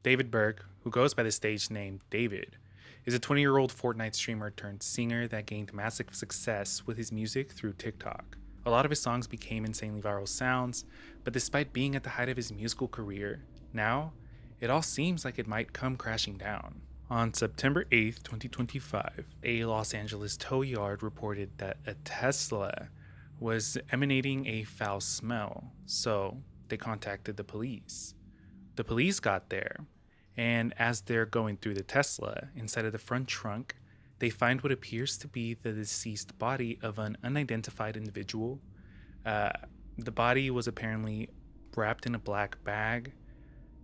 David Burke, who goes by the stage name David, is a 20-year-old Fortnite streamer turned singer that gained massive success with his music through TikTok. A lot of his songs became insanely viral sounds, but despite being at the height of his musical career, now it all seems like it might come crashing down. On September 8th, 2025, a Los Angeles tow yard reported that a Tesla was emanating a foul smell, so they contacted the police. The police got there, and as they're going through the Tesla, inside of the front trunk, they find what appears to be the deceased body of an unidentified individual. The body was apparently wrapped in a black bag,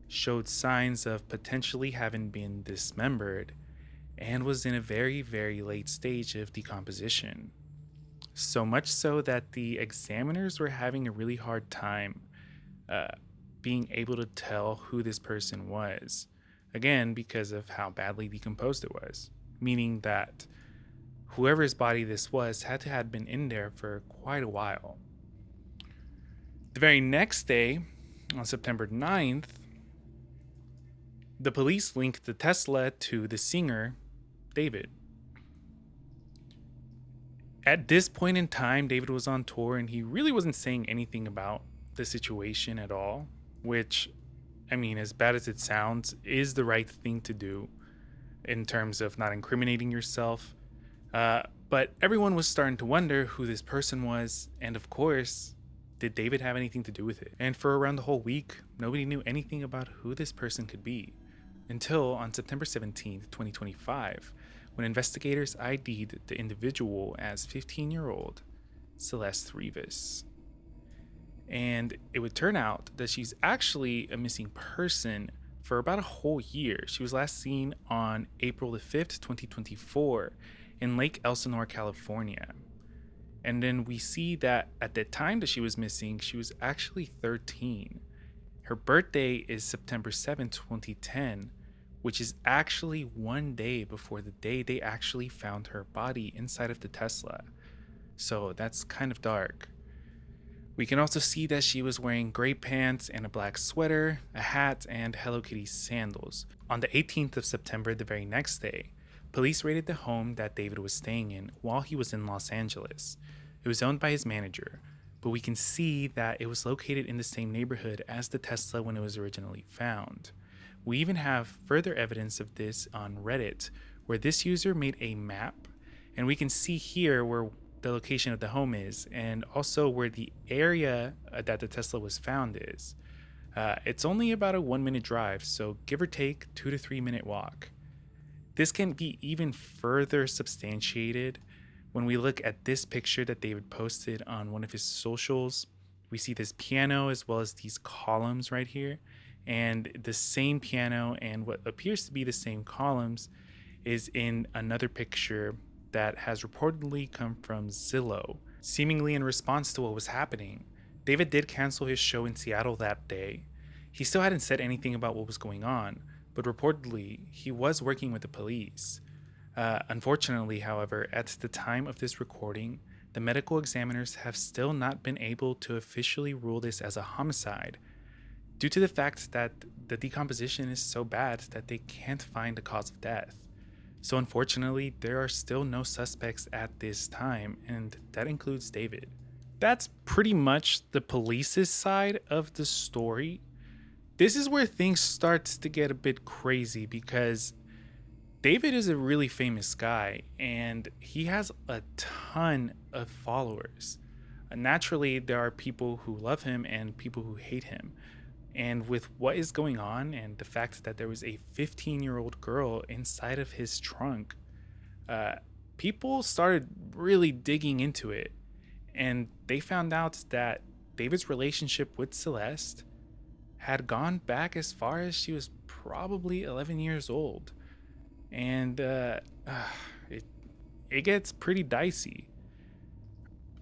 showed signs of potentially having been dismembered, and was in a very, very late stage of decomposition. So much so that the examiners were having a really hard time uh, being able to tell who this person was. Again, because of how badly decomposed it was, meaning that whoever's body this was had to have been in there for quite a while. The very next day, on September 9th, the police linked the Tesla to the singer, David. At this point in time, David was on tour and he really wasn't saying anything about the situation at all, which, I mean, as bad as it sounds, is the right thing to do in terms of not incriminating yourself. But everyone was starting to wonder who this person was, and of course, did David have anything to do with it? And for around the whole week, nobody knew anything about who this person could be. Until on September 17th, 2025, when investigators ID'd the individual as 15-year-old Celeste Rivas. And it would turn out that she's actually a missing person for about a whole year. She was last seen on April the 5th, 2024 in Lake Elsinore, California. And then we see that at the time that she was missing, she was actually 13. Her birthday is September 7th, 2010, which is actually one day before the day they actually found her body inside of the Tesla. So that's kind of dark. We can also see that she was wearing gray pants and a black sweater, a hat, and Hello Kitty sandals. On the 18th of September, the very next day, police raided the home that David was staying in while he was in Los Angeles. It was owned by his manager, but we can see that it was located in the same neighborhood as the Tesla when it was originally found. We even have further evidence of this on Reddit, where this user made a map, and we can see here where the location of the home is, and also where the area that the Tesla was found is. It's only about a 1-minute drive, so give or take 2 to 3 minute walk. This can be even further substantiated when we look at this picture that David posted on one of his socials. We see this piano as well as these columns right here, and the same piano and what appears to be the same columns is in another picture that has reportedly come from Zillow. Seemingly in response to what was happening, David did cancel his show in Seattle that day. He still hadn't said anything about what was going on, but reportedly he was working with the police. Unfortunately, however, at the time of this recording, the medical examiners have still not been able to officially rule this as a homicide, due to the fact that the decomposition is so bad that they can't find the cause of death. So unfortunately, there are still no suspects at this time, and that includes David. That's pretty much the police's side of the story. This is where things start to get a bit crazy because David is a really famous guy and he has a ton of followers. Naturally, there are people who love him and people who hate him. And with what is going on and the fact that there was a 15-year-old girl inside of his trunk, people started really digging into it. And they found out that David's relationship with Celeste had gone back as far as she was probably 11 years old. And it gets pretty dicey.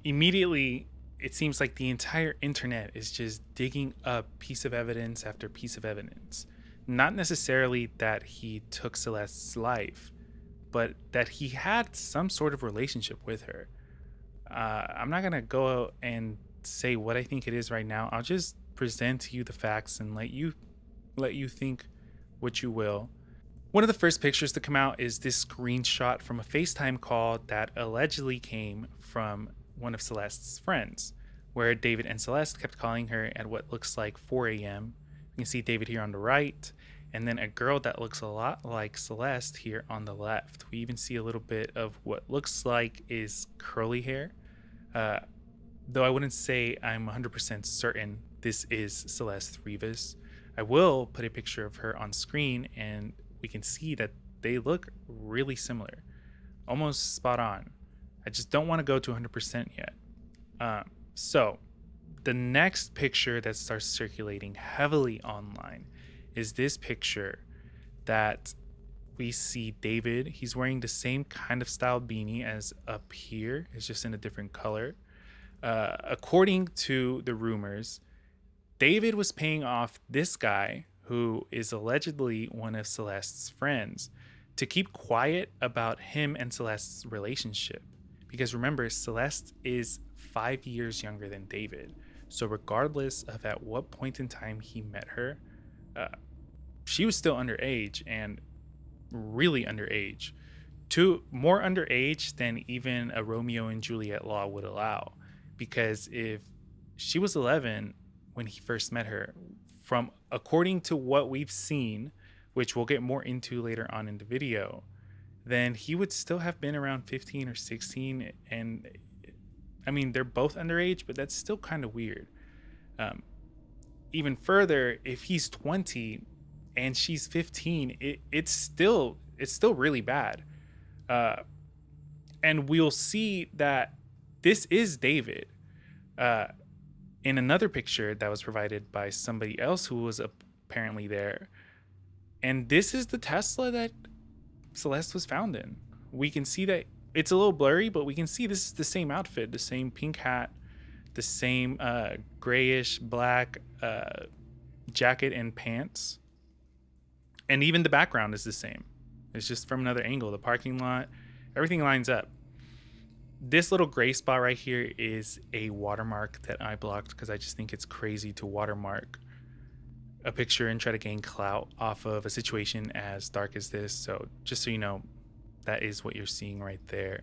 Immediately, it seems like the entire internet is just digging up piece of evidence after piece of evidence. Not necessarily that he took Celeste's life, but that he had some sort of relationship with her. I'm not going to go and say what I think it is right now. I'll just present to you the facts and let you think what you will. One of the first pictures to come out is this screenshot from a FaceTime call that allegedly came from one of Celeste's friends, where David and Celeste kept calling her at what looks like 4 a.m. You can see David here on the right, and then a girl that looks a lot like Celeste here on the left. We even see a little bit of what looks like is curly hair, though I wouldn't say I'm 100% certain this is Celeste Rivas. I will put a picture of her on screen, and we can see that they look really similar, almost spot on. I just don't want to go to 100% yet. So the next picture that starts circulating heavily online is this picture that we see David. He's wearing the same kind of style beanie as up here. It's just in a different color. According to the rumors, David was paying off this guy, who is allegedly one of Celeste's friends, to keep quiet about him and Celeste's relationship. Because remember, Celeste is 5 years younger than David. So regardless of at what point in time he met her, she was still underage, and really underage. More underage than even a Romeo and Juliet law would allow. Because if she was 11 when he first met her, according to what we've seen, which we'll get more into later on in the video, then he would still have been around 15 or 16. And I mean, they're both underage, but that's still kind of weird. Even further, if he's 20 and she's 15, it's still really bad. And we'll see that this is David. In another picture that was provided by somebody else who was apparently there. And this is the Tesla that Celeste was found in. We can see that it's a little blurry, but we can see this is the same outfit, the same pink hat, the same grayish black jacket and pants. And even the background is the same. It's just from another angle. The parking lot, everything lines up. This little gray spot right here is a watermark that I blocked because I just think it's crazy to watermark a picture and try to gain clout off of a situation as dark as this. So just so you know, that is what you're seeing right there.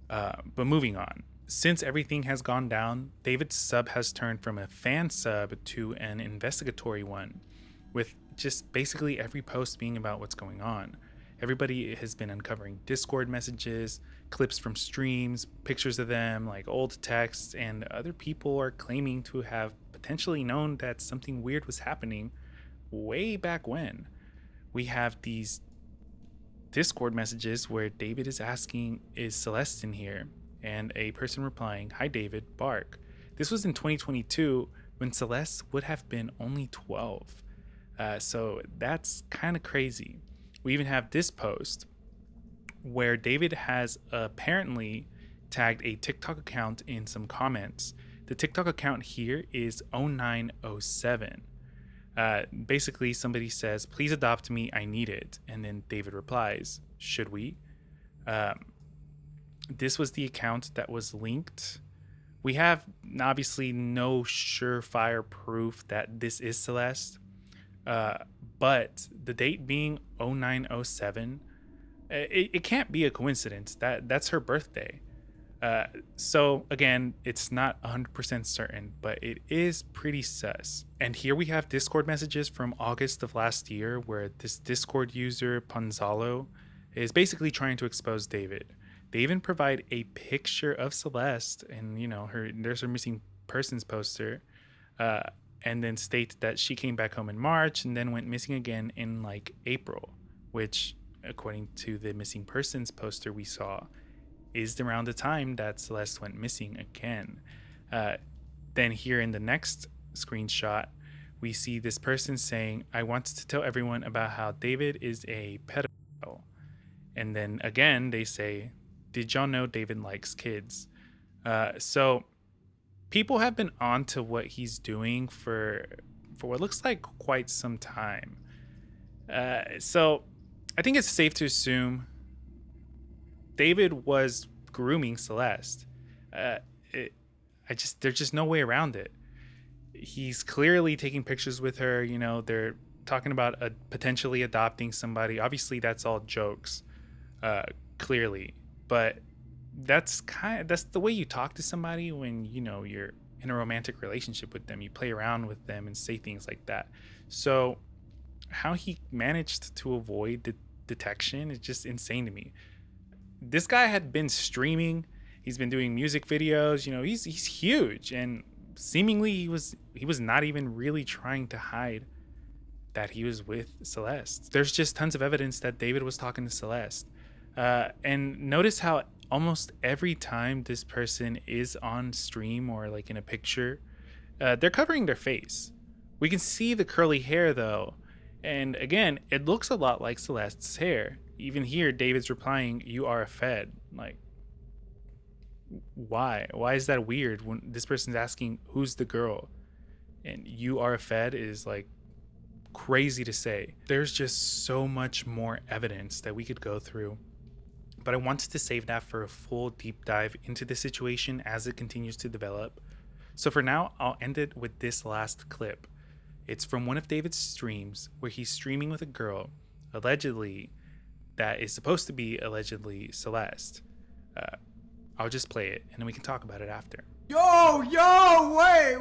But moving on. Since everything has gone down, David's sub has turned from a fan sub to an investigatory one, with just basically every post being about what's going on. Everybody has been uncovering Discord messages, clips from streams, pictures of them, like old texts, and other people are claiming to have potentially known that something weird was happening way back when. We have these Discord messages where David is asking, is Celeste in here? And a person replying, hi David, bark. This was in 2022 when Celeste would have been only 12. So that's kind of crazy. We even have this post where David has apparently tagged a TikTok account in some comments. The TikTok account here is 0907. Basically, somebody says, please adopt me, I need it. And then David replies, should we? This was the account that was linked. We have obviously no surefire proof that this is Celeste. But the date being 0907, it can't be a coincidence. That's her birthday. So again, it's not 100% certain, but it is pretty sus. And here we have Discord messages from August of last year where this Discord user, Ponzalo, is basically trying to expose David. They even provide a picture of Celeste and, there's her missing persons poster. And then state that she came back home in March and then went missing again in April, which according to the missing persons poster we saw is around the time that Celeste went missing again. Then here in the next screenshot, we see this person saying, I wanted to tell everyone about how David is a pedophile. And then again, they say, did y'all know David likes kids? So people have been on to what he's doing for what looks like quite some time. So I think it's safe to assume David was grooming Celeste. There's just no way around it. He's clearly taking pictures with her. They're talking about potentially adopting somebody. Obviously, that's all jokes, clearly, but that's the way you talk to somebody when you're in a romantic relationship with them. You play around with them and say things like that. So how he managed to avoid detection is just insane to me. This guy had been streaming. He's been doing music videos. He's huge, and seemingly he was not even really trying to hide that he was with Celeste. There's just tons of evidence that David was talking to Celeste. And notice how almost every time this person is on stream or like in a picture, they're covering their face. We can see the curly hair though. And again, it looks a lot like Celeste's hair. Even here, David's replying, "You are a Fed." Like, why? Why is that weird when this person's asking, "Who's the girl?" And "You are a Fed" is like crazy to say. There's just so much more evidence that we could go through. But I wanted to save that for a full deep dive into the situation as it continues to develop. So for now, I'll end it with this last clip. It's from one of David's streams where he's streaming with a girl, allegedly, that is supposed to be allegedly Celeste. I'll just play it and then we can talk about it after. Yo, wait.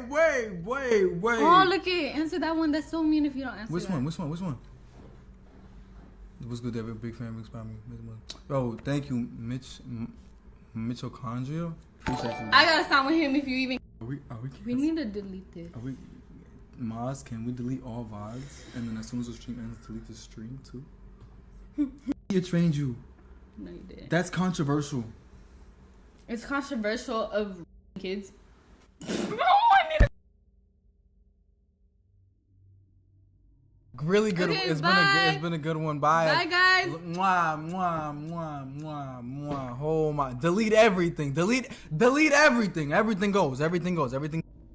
Oh, look it. Answer that one. That's so mean if you don't answer Which that. one? What's good, David? Big fan, big spot me. Yo, thank you, Mitochondria. Appreciate you. I gotta stop with him if you even... We need to delete this. Maz, can we delete all VODs? And then as soon as the stream ends, delete the stream too? He trained you. No, you didn't. That's controversial. It's controversial of kids. Really good. Okay, It's been a good one. Bye. Bye, guys. Mwah. Oh my. Delete everything. Delete everything. Everything goes.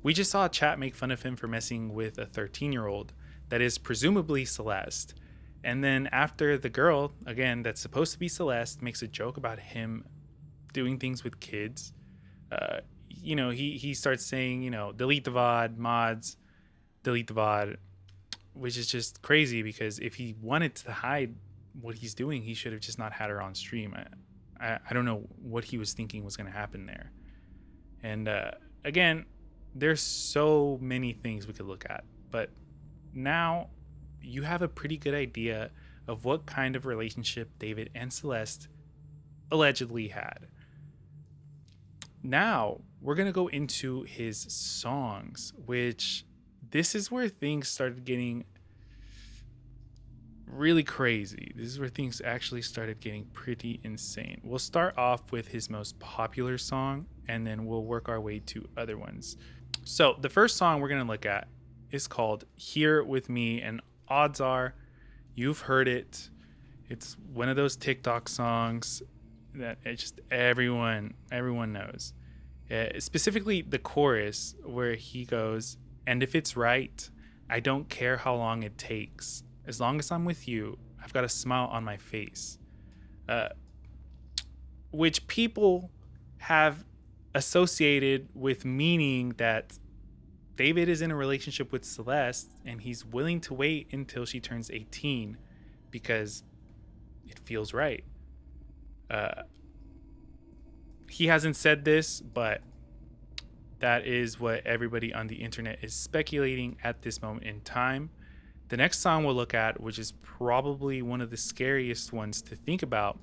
We just saw a chat make fun of him for messing with a 13-year-old that is presumably Celeste. And then after the girl, again, that's supposed to be Celeste, makes a joke about him doing things with kids, he starts saying, delete the VOD, mods, delete the VOD, which is just crazy because if he wanted to hide what he's doing, he should have just not had her on stream. I don't know what he was thinking was going to happen there. And again, there's so many things we could look at, but now you have a pretty good idea of what kind of relationship David and Celeste allegedly had. Now we're going to go into his songs, which this is where things started getting really crazy. This is where things actually started getting pretty insane. We'll start off with his most popular song, and then we'll work our way to other ones. So the first song we're going to look at is called Here With Me, and odds are you've heard it. It's one of those TikTok songs that it just everyone knows. Specifically the chorus where he goes, "And if it's right, I don't care how long it takes. As long as I'm with you, I've got a smile on my face." Which people have associated with meaning that David is in a relationship with Celeste and he's willing to wait until she turns 18 because it feels right. He hasn't said this, but that is what everybody on the internet is speculating at this moment in time. The next song we'll look at, which is probably one of the scariest ones to think about,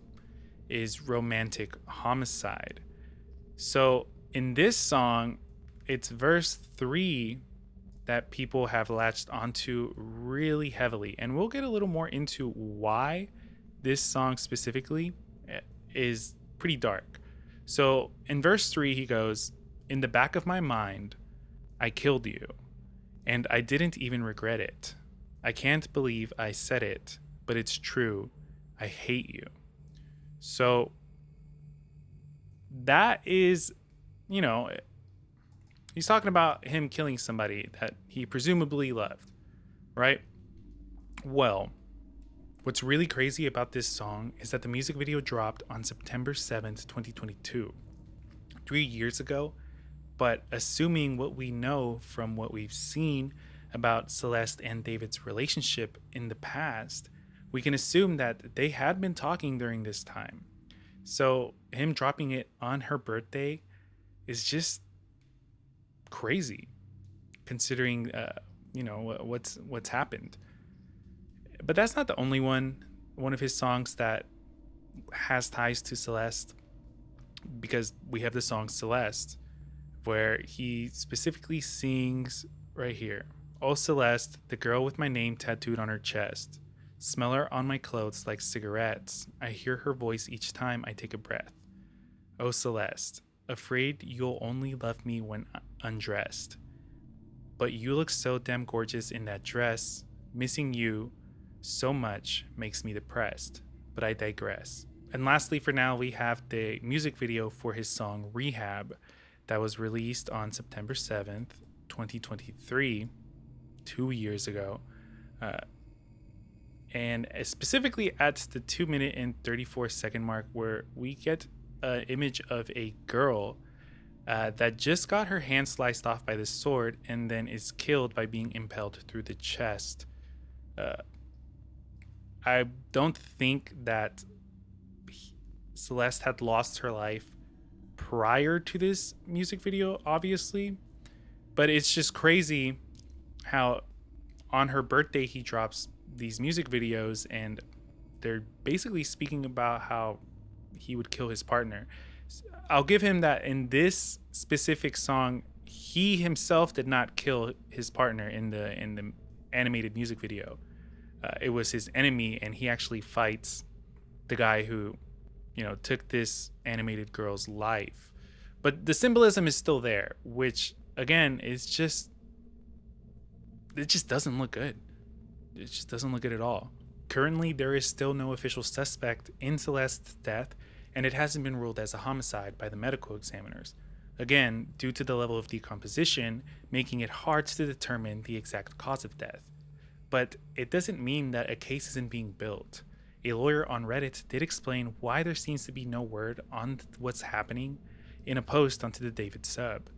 is Romantic Homicide. So in this song, it's verse 3 that people have latched onto really heavily. And we'll get a little more into why this song specifically is pretty dark. So in verse 3, he goes, "In the back of my mind, I killed you, and I didn't even regret it. I can't believe I said it, but it's true. I hate you." So that is, he's talking about him killing somebody that he presumably loved, right? Well, what's really crazy about this song is that the music video dropped on September 7th, 2022, 3 years ago. But assuming what we know from what we've seen about Celeste and David's relationship in the past, we can assume that they had been talking during this time. So him dropping it on her birthday is just crazy, considering what's happened. But that's not the only one. One of his songs that has ties to Celeste, because we have the song Celeste, where he specifically sings right here. Oh Celeste, the girl with my name tattooed on her chest. Smell her on my clothes like cigarettes. I hear her voice each time I take a breath. Oh Celeste, afraid you'll only love me when undressed. But you look so damn gorgeous in that dress. Missing you so much makes me depressed. But I digress. And lastly, for now, we have the music video for his song Rehab that was released on September 7th, 2023, 2 years ago. And specifically at the 2 minute and 34-second mark, where we get an image of a girl that just got her hand sliced off by the sword and then is killed by being impaled through the chest. I don't think that Celeste had lost her life prior to this music video, obviously, but it's just crazy how on her birthday he drops these music videos and they're basically speaking about how he would kill his partner. I'll give him that in this specific song, he himself did not kill his partner in the animated music video. It was his enemy, and he actually fights the guy who, took this animated girl's life. But the symbolism is still there, which again is just, it just doesn't look good. It just doesn't look good at all. Currently, there is still no official suspect in Celeste's death, and it hasn't been ruled as a homicide by the medical examiners. Again, due to the level of decomposition, making it hard to determine the exact cause of death. But it doesn't mean that a case isn't being built. A lawyer on Reddit did explain why there seems to be no word on what's happening in a post onto the David sub.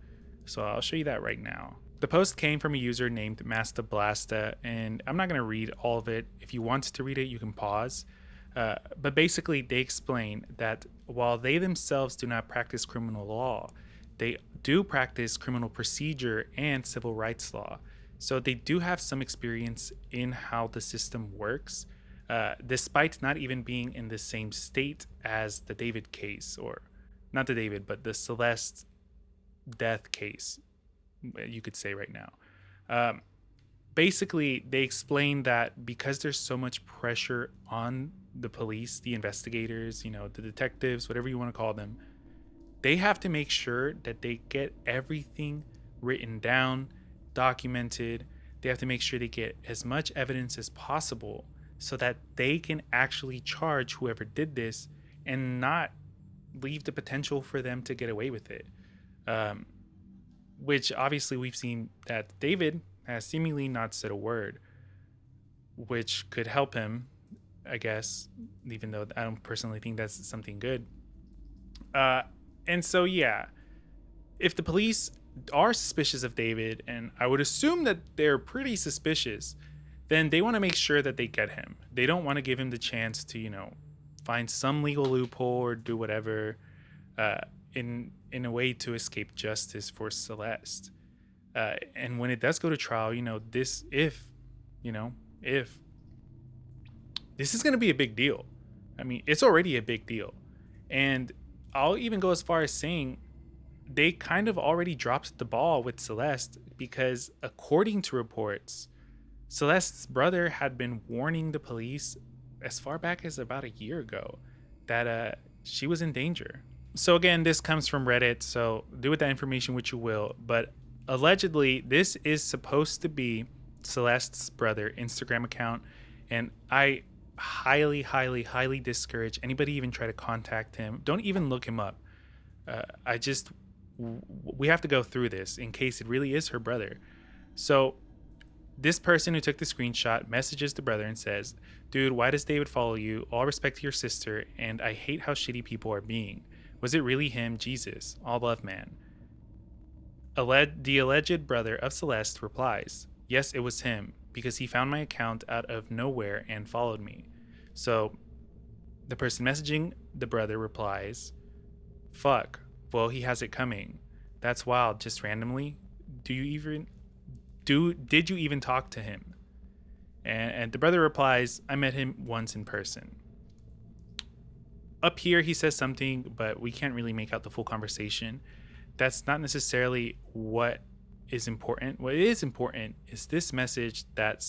So I'll show you that right now. The post came from a user named Masta Blasta, and I'm not going to read all of it. If you want to read it, you can pause. But basically, they explain that while they themselves do not practice criminal law, they do practice criminal procedure and civil rights law. So they do have some experience in how the system works, despite not even being in the same state as the David case, or not the David, but the Celeste death case, you could say right now. Basically, they explain that because there's so much pressure on the police, the investigators, the detectives, whatever you want to call them, they have to make sure that they get everything written down, documented. They have to make sure they get as much evidence as possible so that they can actually charge whoever did this and not leave the potential for them to get away with it. Which obviously we've seen that David has seemingly not said a word, which could help him, I guess, even though I don't personally think that's something good. And so, yeah, if the police are suspicious of David, and I would assume that they're pretty suspicious, then they want to make sure that they get him. They don't want to give him the chance to, find some legal loophole or do whatever in a way to escape justice for Celeste. And when it does go to trial, this is going to be a big deal. I mean, it's already a big deal. And I'll even go as far as saying they kind of already dropped the ball with Celeste, because according to reports, Celeste's brother had been warning the police as far back as about a year ago that she was in danger. So again, this comes from Reddit, so do with that information what you will. But allegedly, this is supposed to be Celeste's brother Instagram account, and I highly discourage anybody even try to contact him. Don't even look him up. We have to go through this in case it really is her brother. So this person who took the screenshot messages the brother and says, "Dude, why does David follow you? All respect to your sister, and I hate how shitty people are being. Was it really him? Jesus. All love, man." The alleged brother of Celeste replies, Yes, it was him, because he found my account out of nowhere and followed me. So the person messaging the brother replies, fuck, well, he has it coming. That's wild, just randomly. Did you even talk to him? And the brother replies, I met him once in person. Up here, he says something, but we can't really make out the full conversation. That's not necessarily what is important. What is important is this message that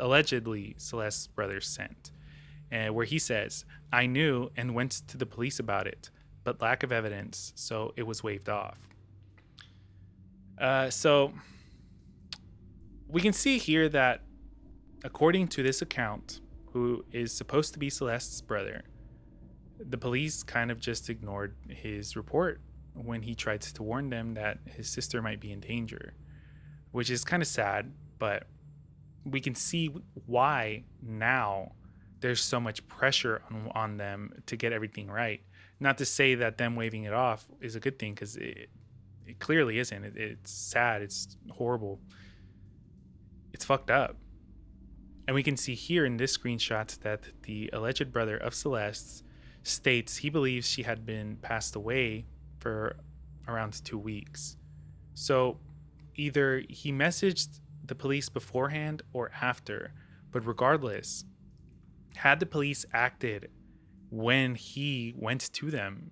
allegedly Celeste's brother sent, and where he says, I knew and went to the police about it, but lack of evidence, so it was waved off. So we can see here that according to this account, who is supposed to be Celeste's brother, the police kind of just ignored his report when he tried to warn them that his sister might be in danger, which is kind of sad, but we can see why now there's so much pressure on them to get everything right. Not to say that them waving it off is a good thing, because it clearly isn't. It's sad. It's horrible. It's fucked up. And we can see here in this screenshot that the alleged brother of Celeste states he believes she had been passed away for around 2 weeks. So either he messaged the police beforehand or after, but regardless, had the police acted when he went to them,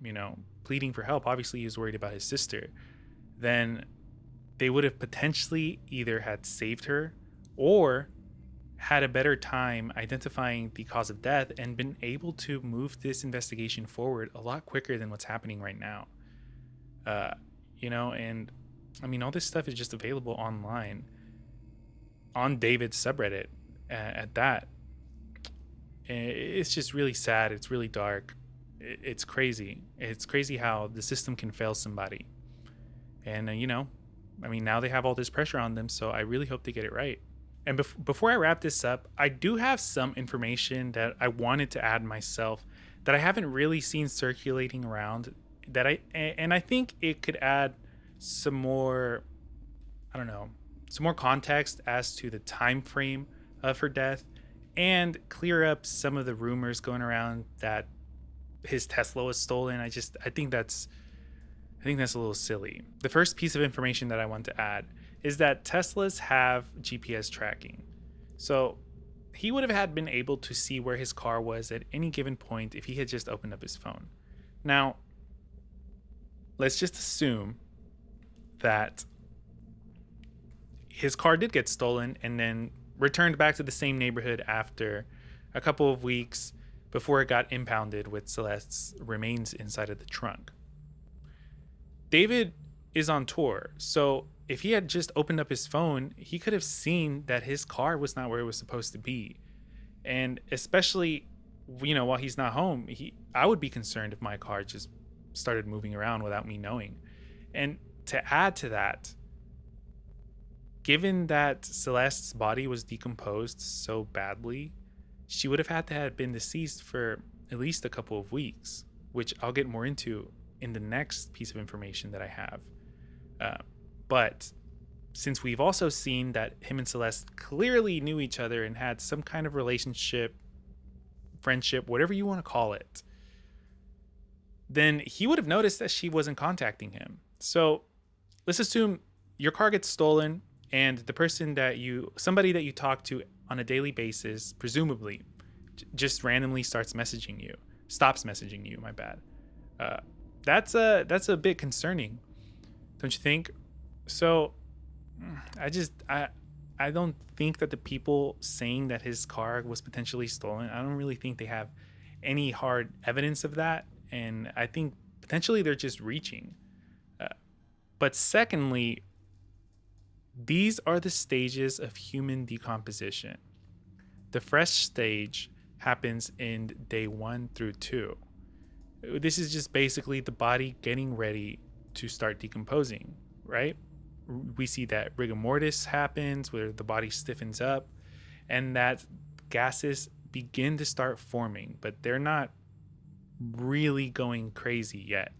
pleading for help, obviously he was worried about his sister, then they would have potentially either had saved her or had a better time identifying the cause of death and been able to move this investigation forward a lot quicker than what's happening right now. And I mean, all this stuff is just available online on David's subreddit at that. It's just really sad. It's really dark. It's crazy. It's crazy how the system can fail somebody. And, now they have all this pressure on them, so I really hope they get it right. And before I wrap this up, I do have some information that I wanted to add myself that I haven't really seen circulating around, and I think it could add some more, some more context as to the time frame of her death and clear up some of the rumors going around that his Tesla was stolen. I think that's a little silly. The first piece of information that I want to add is that Teslas have GPS tracking. So he would have been able to see where his car was at any given point if he had just opened up his phone. Now, let's just assume that his car did get stolen and then returned back to the same neighborhood after a couple of weeks before it got impounded with Celeste's remains inside of the trunk. David is on tour, so if he had just opened up his phone, he could have seen that his car was not where it was supposed to be. And especially, while he's not home, I would be concerned if my car just started moving around without me knowing. And to add to that, given that Celeste's body was decomposed so badly, she would have had to have been deceased for at least a couple of weeks, which I'll get more into in the next piece of information that I have. But since we've also seen that him and Celeste clearly knew each other and had some kind of relationship, friendship, whatever you want to call it, then he would have noticed that she wasn't contacting him. So let's assume your car gets stolen and the person somebody that you talk to on a daily basis, presumably, just randomly stops messaging you, my bad. That's a bit concerning, don't you think? So I don't think that the people saying that his car was potentially stolen, I don't really think they have any hard evidence of that. And I think potentially they're just reaching. But secondly, these are the stages of human decomposition. The fresh stage happens in day 1 through 2. This is just basically the body getting ready to start decomposing, right? We see that rigor mortis happens where the body stiffens up and that gases begin to start forming, but they're not really going crazy yet.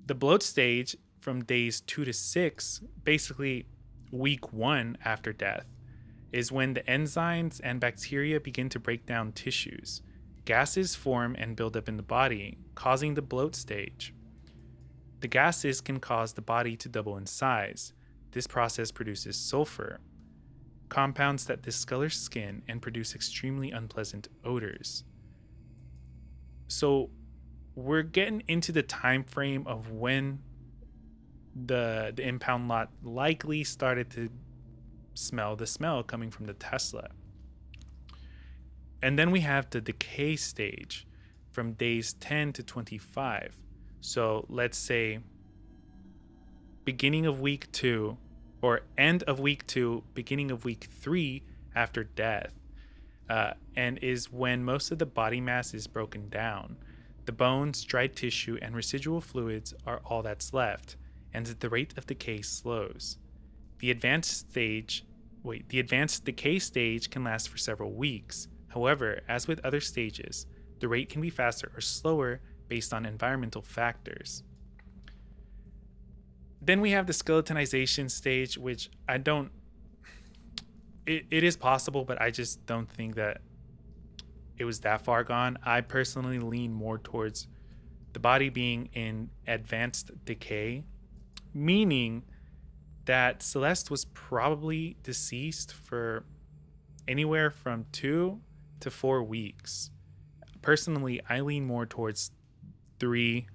The bloat stage from days 2 to 6 basically week 1 after death is when the enzymes and bacteria begin to break down tissues. Gases form and build up in the body, causing the bloat stage. The gases can cause the body to double in size. This process produces sulfur, compounds that discolor skin and produce extremely unpleasant odors. So we're getting into the time frame of when the impound lot likely started to smell the smell coming from the Tesla. And then we have the decay stage from days 10 to 25. So let's say beginning of week 2 or end of week 2, beginning of week 3 after death, and is when most of the body mass is broken down. The bones, dried tissue, and residual fluids are all that's left, and the rate of decay slows. The advanced decay stage can last for several weeks. However, as with other stages, the rate can be faster or slower based on environmental factors. Then we have the skeletonization stage, which it is possible, but I just don't think that it was that far gone. I personally lean more towards the body being in advanced decay, meaning that Celeste was probably deceased for anywhere from 2 to 4 weeks. Personally, I lean more towards 3.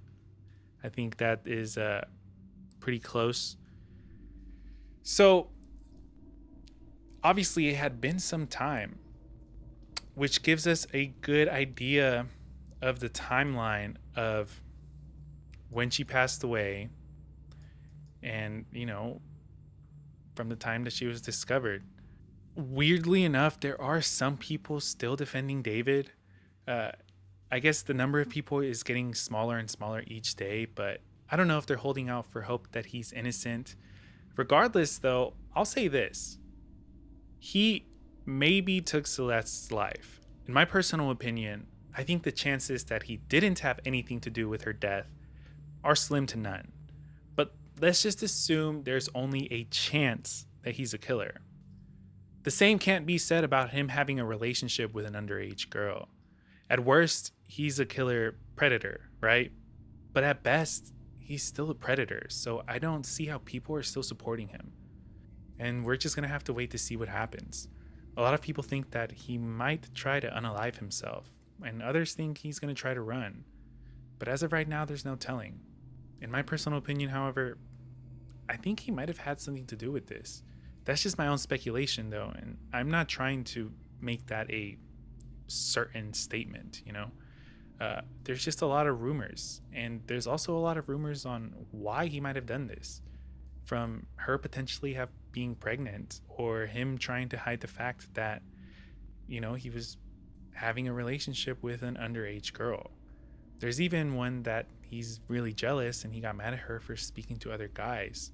I think that is pretty close. So obviously it had been some time, which gives us a good idea of the timeline of when she passed away and, from the time that she was discovered. Weirdly enough, there are some people still defending David. I guess the number of people is getting smaller and smaller each day, but I don't know if they're holding out for hope that he's innocent. Regardless, though, I'll say this. He maybe took Celeste's life. In my personal opinion, I think the chances that he didn't have anything to do with her death are slim to none. But let's just assume there's only a chance that he's a killer. The same can't be said about him having a relationship with an underage girl. At worst, he's a killer predator, right? But at best, he's still a predator, so I don't see how people are still supporting him. And we're just gonna have to wait to see what happens. A lot of people think that he might try to unalive himself, and others think he's gonna try to run. But as of right now, there's no telling. In my personal opinion, however, I think he might have had something to do with this. That's just my own speculation, though, and I'm not trying to make that a certain statement, There's just a lot of rumors, and there's also a lot of rumors on why he might have done this. From her potentially being pregnant, or him trying to hide the fact that, he was having a relationship with an underage girl. There's even one that he's really jealous and he got mad at her for speaking to other guys.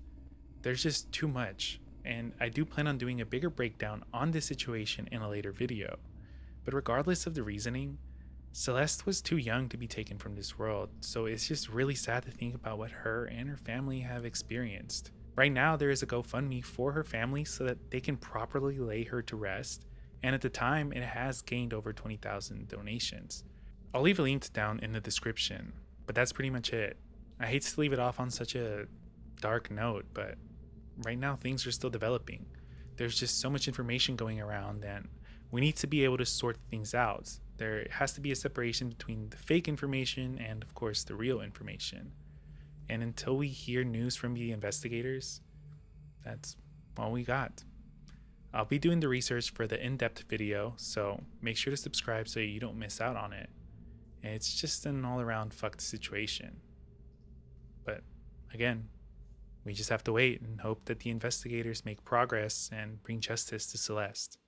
There's just too much, and I do plan on doing a bigger breakdown on this situation in a later video. But regardless of the reasoning, Celeste was too young to be taken from this world, so it's just really sad to think about what her and her family have experienced. Right now, there is a GoFundMe for her family so that they can properly lay her to rest, and at the time, it has gained over 20,000 donations. I'll leave a link down in the description, but that's pretty much it. I hate to leave it off on such a dark note, but right now things are still developing. There's just so much information going around, and we need to be able to sort things out. There has to be a separation between the fake information and, of course, the real information. And until we hear news from the investigators, that's all we got. I'll be doing the research for the in-depth video, so make sure to subscribe so you don't miss out on it. And it's just an all-around fucked situation. But again, we just have to wait and hope that the investigators make progress and bring justice to Celeste.